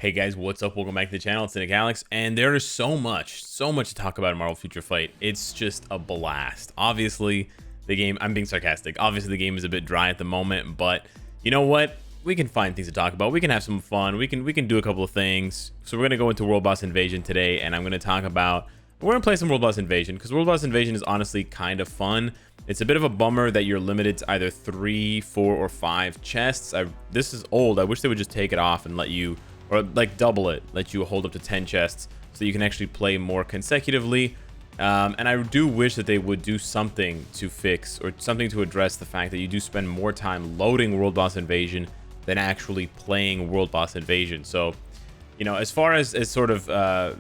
Hey guys, what's up? Welcome back to the channel. It's Cynicalex, and there is so much to talk about in Marvel Future Fight. It's just a blast. Obviously, the game, I'm being sarcastic. Obviously, the game is a bit dry at the moment, but you know what? We can find things to talk about. We can have some fun. We can do a couple of things. So we're gonna go into World Boss Invasion today, and I'm gonna talk about. We're gonna play some World Boss Invasion because World Boss Invasion is honestly kind of fun. It's a bit of a bummer that you're limited to either 3, 4, or 5 chests. This is old. I wish they would just take it off and let you. Or like double it, let you hold up to 10 chests so you can actually play more consecutively. And I do wish that they would do something to fix or something to address the fact that you do spend more time loading World Boss Invasion than actually playing World Boss Invasion. So, you know, as far as sort of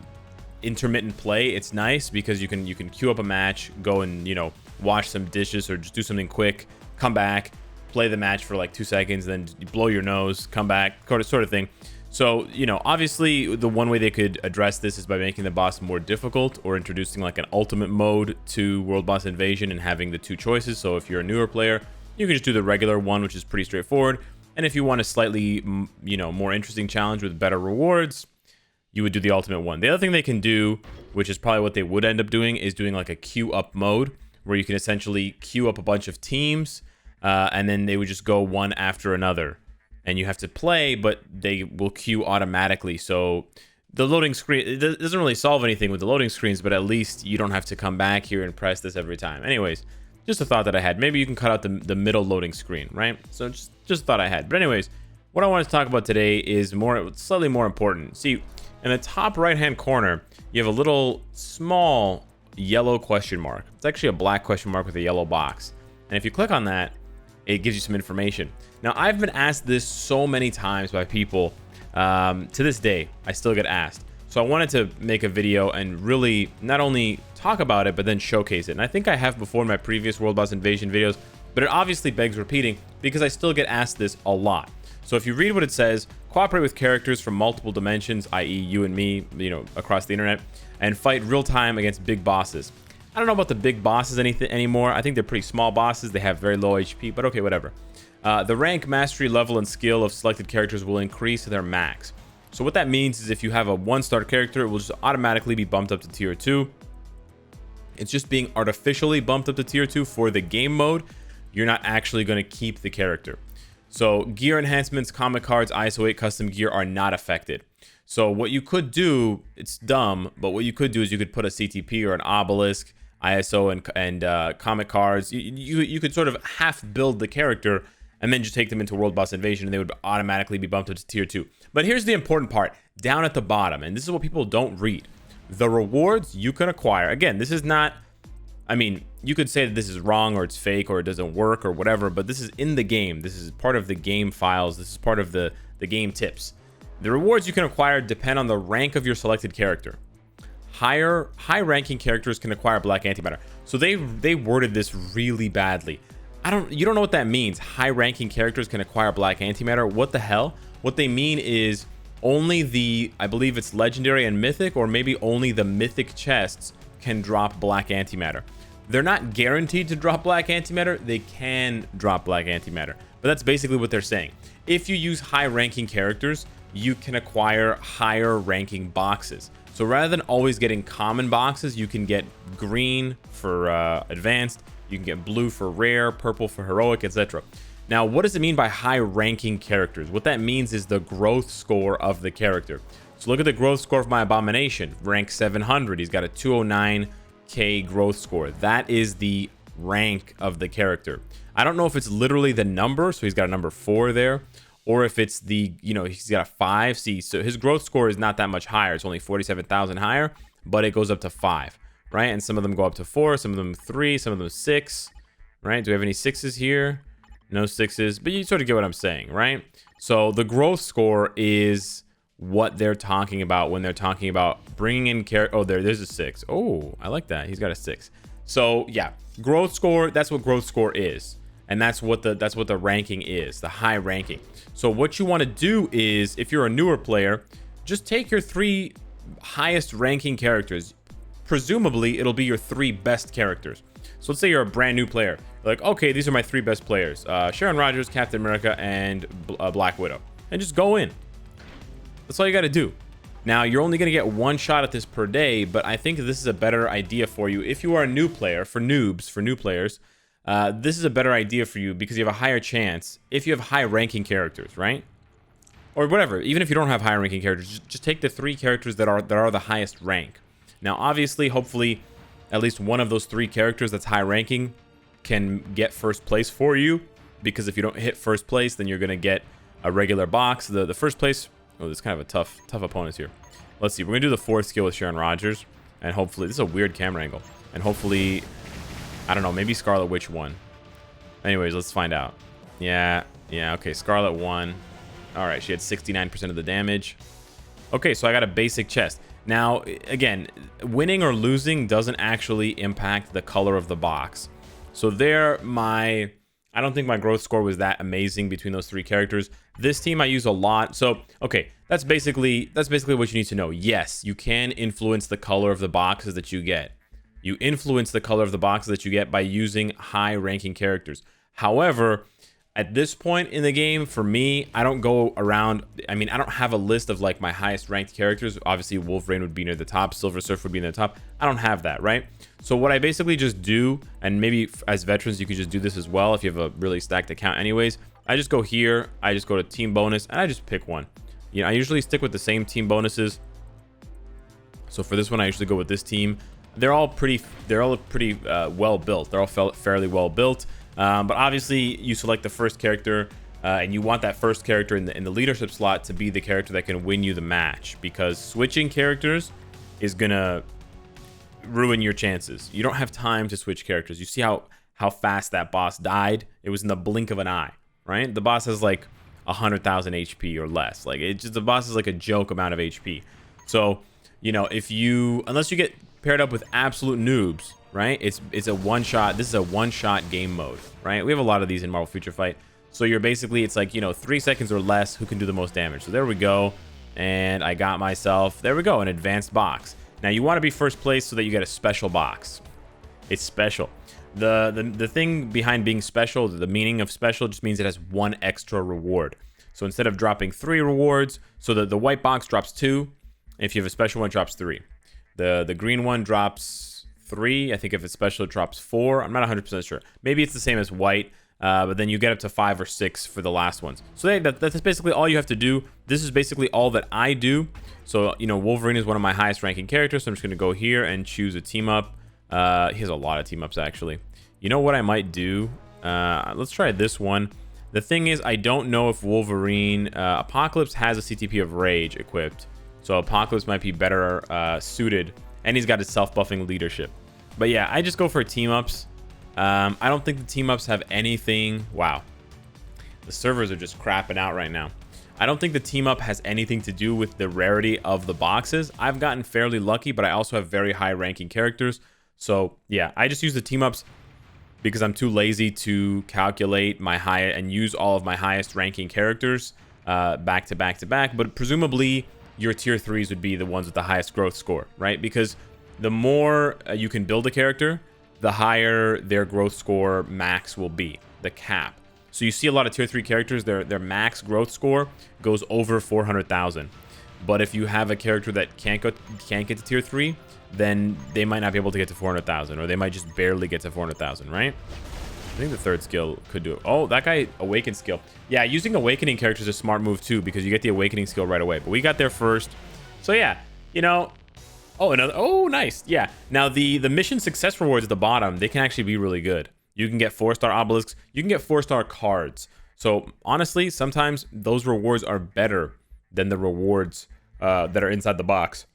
intermittent play, it's nice because you can queue up a match, go and, you know, wash some dishes or just do something quick, come back, play the match for like 2 seconds, then you blow your nose, come back, sort of thing. So, you know, obviously the one way they could address this is by making the boss more difficult or introducing like an ultimate mode to World Boss Invasion and having the 2 choices. So if you're a newer player, you can just do the regular one, which is pretty straightforward. And if you want a slightly, you know, more interesting challenge with better rewards, you would do the ultimate one. The other thing they can do, which is probably what they would end up doing, is doing like a queue up mode where you can essentially queue up a bunch of teams and then they would just go one after another. And you have to play, but they will queue automatically. So the loading screen, it doesn't really solve anything with the loading screens, but at least you don't have to come back here and press this every time. Anyways, just a thought that I had. Maybe you can cut out the middle loading screen, right? So just a thought I had. But anyways, what I want to talk about today is slightly more important. See, in the top right-hand corner, you have a little small yellow question mark. It's actually a black question mark with a yellow box. And if you click on that, it gives you some information. Now, I've been asked this so many times by people. To this day, I still get asked. So I wanted to make a video and really not only talk about it, but then showcase it. And I think I have before in my previous World Boss Invasion videos, but it obviously begs repeating because I still get asked this a lot. So if you read what it says, cooperate with characters from multiple dimensions, i.e. you and me, you know, across the internet, and fight real time against big bosses. I don't know about the big bosses anymore. I think they're pretty small bosses. They have very low HP, but okay, whatever. The rank, mastery, level, and skill of selected characters will increase to their max. So what that means is if you have a 1-star character, it will just automatically be bumped up to tier 2. It's just being artificially bumped up to tier 2 for the game mode. You're not actually going to keep the character. So gear enhancements, comic cards, ISO 8 custom gear are not affected. So what you could do, it's dumb, but what you could do is you could put a CTP or an obelisk, ISO and comic cards. You could sort of half build the character and then just take them into World Boss Invasion and they would automatically be bumped up to tier 2. But here's the important part, down at the bottom, and this is what people don't read. The rewards you can acquire, again, this is not, I mean, you could say that this is wrong or it's fake or it doesn't work or whatever, but this is in the game. This is part of the game files. This is part of the game tips. The rewards you can acquire depend on the rank of your selected character. High-ranking characters can acquire black antimatter. So they worded this really badly. You don't know what that means. High-ranking characters can acquire black antimatter. What the hell? What they mean is only I believe it's legendary and mythic, or maybe only the mythic chests can drop black antimatter. They're not guaranteed to drop black antimatter. They can drop black antimatter. But that's basically what they're saying. If you use high-ranking characters, you can acquire higher-ranking boxes. So rather than always getting common boxes, you can get green for advanced, you can get blue for rare, purple for heroic, etc. Now, what does it mean by high-ranking characters? What that means is the growth score of the character. So look at the growth score of my Abomination, rank 700. He's got a 209k growth score. That is the rank of the character. I don't know if it's literally the number, so he's got a number 4 there, or if it's the, you know, he's got a 5. See, so his growth score is not that much higher. It's only 47,000 higher, but it goes up to 5, right? And some of them go up to 4, some of them 3, some of them 6, right? Do we have any 6s here? No 6s, but you sort of get what I'm saying, right? So the growth score is what they're talking about when they're talking about bringing in character. Oh, there's a 6. Oh, I like that. He's got a 6. So yeah, growth score, that's what growth score is. And that's what the ranking is, the high ranking. So what you want to do is, if you're a newer player, just take your 3 highest ranking characters. Presumably, it'll be your 3 best characters. So let's say you're a brand new player. You're like, okay, these are my 3 best players. Sharon Rogers, Captain America, and Black Widow. And just go in. That's all you got to do. Now, you're only going to get one shot at this per day, but I think this is a better idea for you. If you are a new player, for noobs, for new players, this is a better idea for you because you have a higher chance if you have high ranking characters, right? Or whatever, even if you don't have high ranking characters, just take the 3 characters that are the highest rank. Now, obviously, hopefully, at least one of those 3 characters that's high ranking can get first place for you, because if you don't hit first place, then you're going to get a regular box. The first place... Oh, this is kind of a tough opponents here. Let's see. We're going to do the 4th skill with Sharon Rogers. And hopefully... This is a weird camera angle. And hopefully... I don't know. Maybe Scarlet Witch won. Anyways, let's find out. Yeah. Okay. Scarlet won. Alright. She had 69% of the damage. Okay. So I got a basic chest. Now, again, winning or losing doesn't actually impact the color of the box. So there, I don't think my growth score was that amazing between those 3 characters. This team I use a lot. So, okay, that's basically what you need to know. Yes, you can influence the color of the boxes that you get. You influence the color of the boxes that you get by using high-ranking characters. However, at this point in the game, for me, I don't go around... I mean, I don't have a list of, like, my highest-ranked characters. Obviously, Wolverine would be near the top. Silver Surfer would be near the top. I don't have that, right? So what I basically just do, and maybe as veterans, you could just do this as well if you have a really stacked account anyways. I just go here. I just go to team bonus, and I just pick one. You know, I usually stick with the same team bonuses. So for this one, I usually go with this team. They're all pretty well built. They're all fairly well built. But obviously, you select the first character, and you want that first character in the leadership slot to be the character that can win you the match, because switching characters is gonna ruin your chances. You don't have time to switch characters. You see how fast that boss died? It was in the blink of an eye, right? The boss has like 100,000 HP or less. Like, the boss is like a joke amount of HP. So, you know, unless you get paired up with absolute noobs, right? It's a one-shot. This is a one-shot game mode, right? We have a lot of these in Marvel Future Fight. So you're basically, it's like, you know, 3 seconds or less who can do the most damage. So there we go. And I got myself, there we go, an advanced box. Now you want to be first place so that you get a special box. It's special. The thing behind being special, the meaning of special, just means it has 1 extra reward. So instead of dropping 3 rewards, so the white box drops 2. If you have a special one, it drops 3. The green one drops 3. I think if it's special, it drops 4. I'm not 100% sure. Maybe it's the same as white, but then you get up to 5 or 6 for the last ones. So that's basically all you have to do. This is basically all that I do. So, you know, Wolverine is one of my highest ranking characters, so I'm just going to go here and choose a team up. He has a lot of team ups, actually. You know what I might do? Let's try this one. The thing is, I don't know if Wolverine... Apocalypse has a CTP of Rage equipped. So Apocalypse might be better suited. And he's got his self-buffing leadership. But yeah, I just go for team-ups. I don't think the team-ups have anything... Wow. The servers are just crapping out right now. I don't think the team-up has anything to do with the rarity of the boxes. I've gotten fairly lucky, but I also have very high-ranking characters. So yeah, I just use the team-ups because I'm too lazy to calculate my high and use all of my highest ranking characters back to back to back. But presumably your tier 3s would be the ones with the highest growth score, right? Because the more you can build a character, the higher their growth score max will be, the cap. So you see a lot of tier 3 characters, their max growth score goes over 400,000. But if you have a character that can't get to tier 3, then they might not be able to get to 400,000, or they might just barely get to 400,000, right? I think the 3rd skill could do it. Oh, that guy, Awaken skill. Yeah, using Awakening characters is a smart move too, because you get the Awakening skill right away. But we got there first. So yeah, you know... Oh, another... Oh, nice. Yeah. Now, the mission success rewards at the bottom, they can actually be really good. You can get 4-star obelisks. You can get 4-star cards. So honestly, sometimes those rewards are better than the rewards that are inside the box.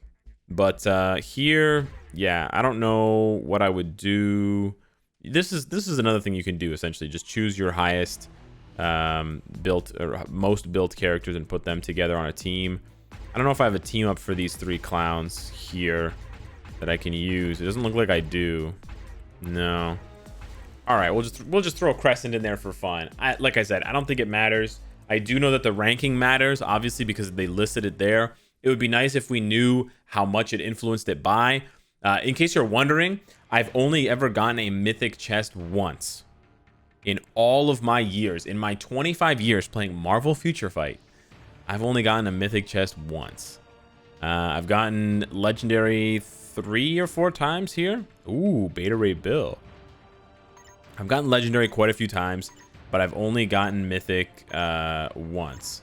But here, yeah, I don't know what I would do. This is another thing you can do, essentially. Just choose your highest built or most built characters and put them together on a team. I don't know if I have a team up for these 3 clowns here that I can use. It doesn't look like I do. No. All right, we'll just throw Crescent in there for fun. Like I said, I don't think it matters. I do know that the ranking matters, obviously, because they listed it there. It would be nice if we knew how much it influenced it by. In case you're wondering, I've only ever gotten a mythic chest once. In all of my years, in my 25 years playing Marvel Future Fight, I've only gotten a mythic chest once. I've gotten legendary 3 or 4 times here. Ooh, Beta Ray Bill. I've gotten legendary quite a few times, but I've only gotten mythic once.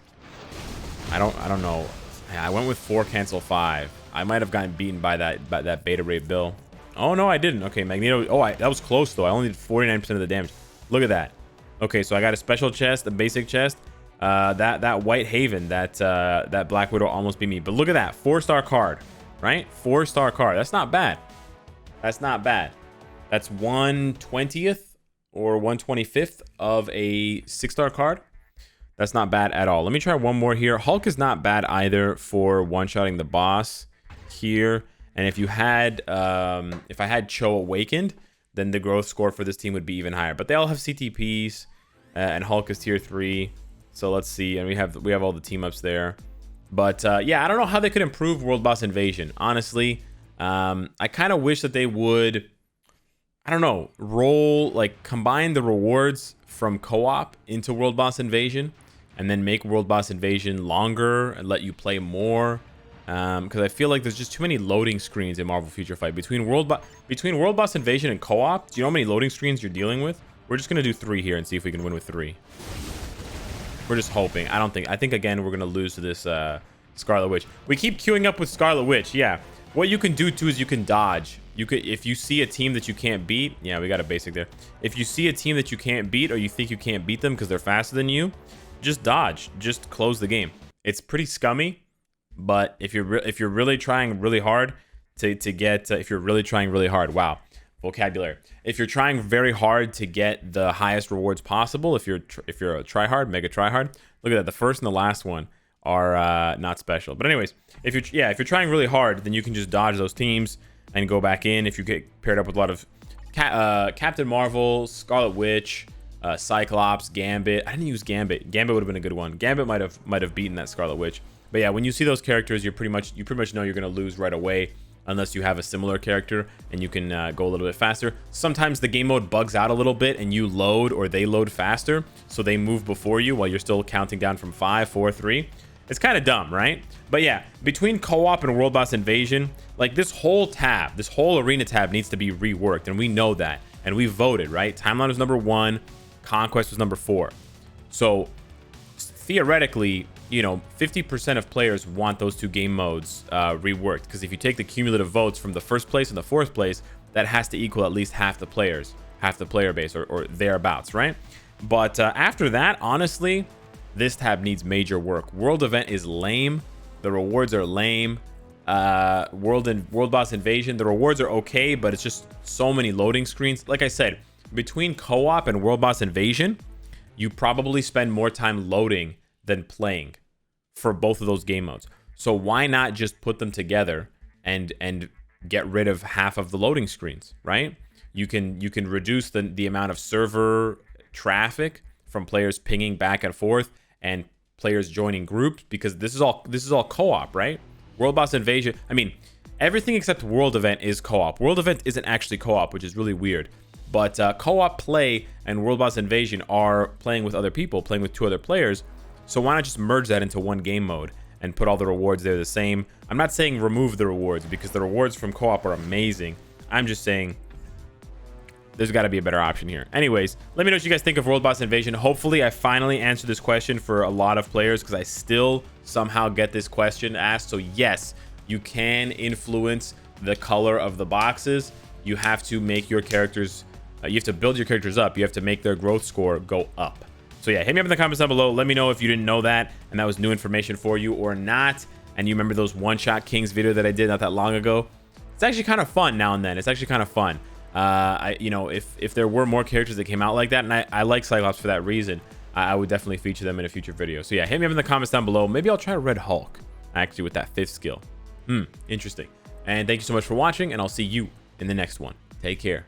I don't know. Yeah, I went with 4 cancel 5. I might have gotten beaten by that Beta Ray Bill. Oh no, I didn't. Okay, Magneto. Oh, that was close though. I only did 49% of the damage. Look at that. Okay, so I got a special chest, a basic chest. That White Haven, that Black Widow almost beat me. But look at that, 4-star card, right? 4-star card. That's not bad. That's not bad. That's 1/20th or 1/25th of a 6-star card. That's not bad at all. Let me try one more here. Hulk is not bad either for one-shotting the boss here. And if you had, if I had Cho Awakened, then the growth score for this team would be even higher. But they all have CTPs, and Hulk is tier 3. So let's see, and we have all the team ups there. But yeah, I don't know how they could improve World Boss Invasion. Honestly, I kind of wish that they would, I don't know, combine the rewards from co-op into World Boss Invasion, and then make World Boss Invasion longer and let you play more. Because I feel like there's just too many loading screens in Marvel Future Fight. Between World Boss Invasion and co-op, do you know how many loading screens you're dealing with? We're just gonna do 3 here and see if we can win with 3. We're just hoping. I think again we're gonna lose to this Scarlet Witch. We keep queuing up with Scarlet Witch. Yeah. What you can do too is you can dodge. You could, if you see a team that you can't beat. Yeah, we got a basic there. If you see a team that you can't beat, or you think you can't beat them because they're faster than you, just dodge. Just close the game. It's pretty scummy, but if you're really trying really hard if you're really trying really hard, wow, vocabulary. If you're trying very hard to get the highest rewards possible, if you're a tryhard, mega tryhard, look at that. The first and the last one are not special. But anyways, if you're trying really hard, then you can just dodge those teams and go back in. If you get paired up with a lot of Captain Marvel, Scarlet Witch, Cyclops, Gambit. I didn't use Gambit. Gambit would have been a good one. Gambit might have beaten that Scarlet Witch. But yeah, when you see those characters, you pretty much know you're gonna lose right away, unless you have a similar character and you can go a little bit faster. Sometimes the game mode bugs out a little bit and you load, or they load faster, so they move before you while you're still counting down from 5, 4, 3. It's kind of dumb, right? But yeah, between co-op and World Boss Invasion, like this whole arena tab needs to be reworked, and we know that, and we voted, right? Timeline was number 1, Conquest was number 4. So theoretically, you know, 50% of players want those 2 game modes reworked, because if you take the cumulative votes from the 1st place and the 4th place, that has to equal at least half the player base, or thereabouts, right? But after that, honestly, this tab needs major work. World event is lame. The rewards are lame. World Boss Invasion, the rewards are okay, but it's just so many loading screens. Like I said, between co-op and World Boss Invasion, you probably spend more time loading than playing for both of those game modes. So why not just put them together and get rid of half of the loading screens, right? You can reduce the amount of server traffic from players pinging back and forth and players joining groups, because this is all co-op, right? World Boss Invasion, I mean, everything except World Event is co-op. World Event isn't actually co-op, which is really weird. But co-op play and World Boss Invasion are playing with other people, playing with 2 other players. So why not just merge that into one game mode and put all the rewards there the same? I'm not saying remove the rewards, because the rewards from co-op are amazing. I'm just saying there's got to be a better option here. Anyways, let me know what you guys think of World Boss Invasion. Hopefully I finally answered this question for a lot of players, because I still somehow get this question asked. So yes, you can influence the color of the boxes. You have to make your characters, you have to build your characters up. You have to make their growth score go up. So yeah, hit me up in the comments down below. Let me know if you didn't know that and that was new information for you or not. And you remember those one-shot kings video that I did not that long ago? It's actually kind of fun now and then. It's actually kind of fun. You know, if there were more characters that came out like that, and I like Cyclops for that reason, I would definitely feature them in a future video. So yeah, hit me up in the comments down below. Maybe I'll try Red Hulk, actually, with that 5th skill. Interesting. And thank you so much for watching, and I'll see you in the next one. Take care.